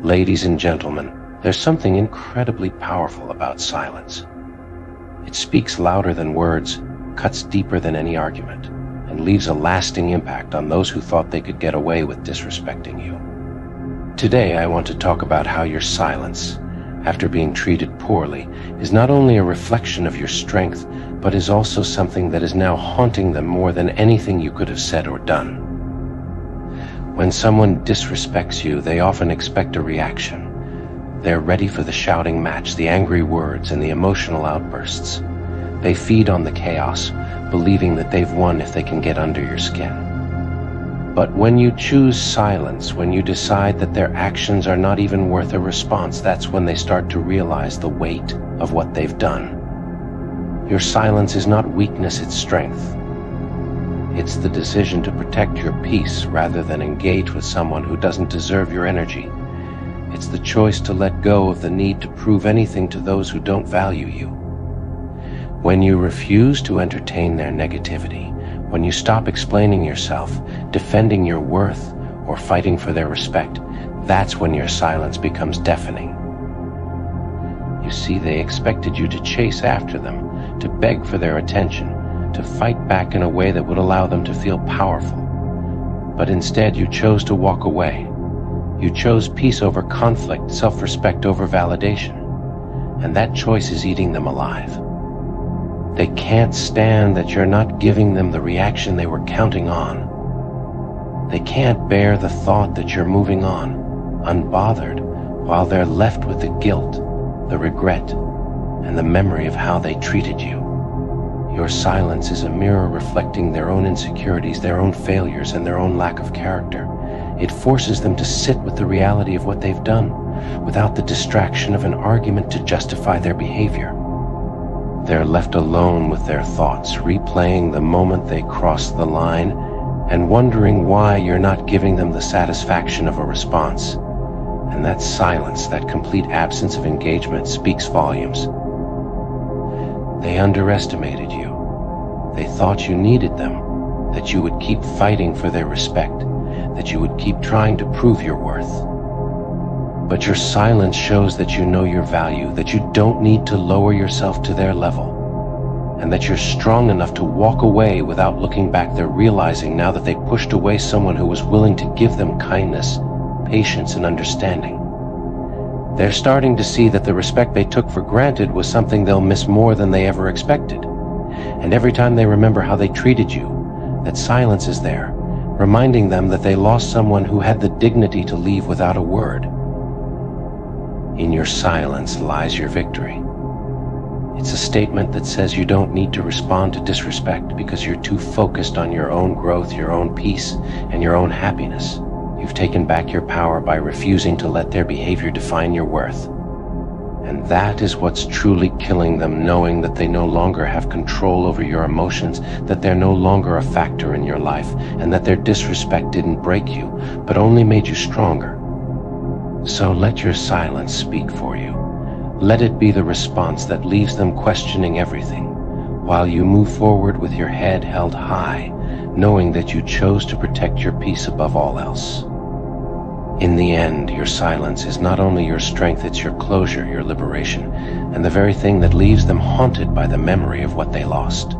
Ladies and gentlemen, there's something incredibly powerful about silence. It speaks louder than words, cuts deeper than any argument, and leaves a lasting impact on those who thought they could get away with disrespecting you. Today, I want to talk about how your silence, after being treated poorly, is not only a reflection of your strength, but is also something that is now haunting them more than anything you could have said or done. When someone disrespects you, they often expect a reaction. They're ready for the shouting match, the angry words, and the emotional outbursts. They feed on the chaos, believing that they've won if they can get under your skin. But when you choose silence, when you decide that their actions are not even worth a response, that's when they start to realize the weight of what they've done. Your silence is not weakness, it's strength. It's the decision to protect your peace rather than engage with someone who doesn't deserve your energy. It's the choice to let go of the need to prove anything to those who don't value you. When you refuse to entertain their negativity, when you stop explaining yourself, defending your worth, or fighting for their respect, that's when your silence becomes deafening. You see, they expected you to chase after them, to beg for their attention, to fight back in a way that would allow them to feel powerful. But instead, you chose to walk away. You chose peace over conflict, self-respect over validation. And that choice is eating them alive. They can't stand that you're not giving them the reaction they were counting on. They can't bear the thought that you're moving on, unbothered, while they're left with the guilt, the regret, and the memory of how they treated you. Your silence is a mirror reflecting their own insecurities, their own failures, and their own lack of character. It forces them to sit with the reality of what they've done, without the distraction of an argument to justify their behavior. They're left alone with their thoughts, replaying the moment they crossed the line, and wondering why you're not giving them the satisfaction of a response. And that silence, that complete absence of engagement, speaks volumes. They underestimated you. They thought you needed them, that you would keep fighting for their respect, that you would keep trying to prove your worth. But your silence shows that you know your value, that you don't need to lower yourself to their level, and that you're strong enough to walk away without looking back. They're realizing now that they pushed away someone who was willing to give them kindness, patience, and understanding. They're starting to see that the respect they took for granted was something they'll miss more than they ever expected. And every time they remember how they treated you, that silence is there, reminding them that they lost someone who had the dignity to leave without a word. In your silence lies your victory. It's a statement that says you don't need to respond to disrespect because you're too focused on your own growth, your own peace, and your own happiness. You've taken back your power by refusing to let their behavior define your worth. And that is what's truly killing them, knowing that they no longer have control over your emotions, that they're no longer a factor in your life, and that their disrespect didn't break you, but only made you stronger. So let your silence speak for you. Let it be the response that leaves them questioning everything, while you move forward with your head held high, knowing that you chose to protect your peace above all else. In the end, your silence is not only your strength, it's your closure, your liberation, and the very thing that leaves them haunted by the memory of what they lost.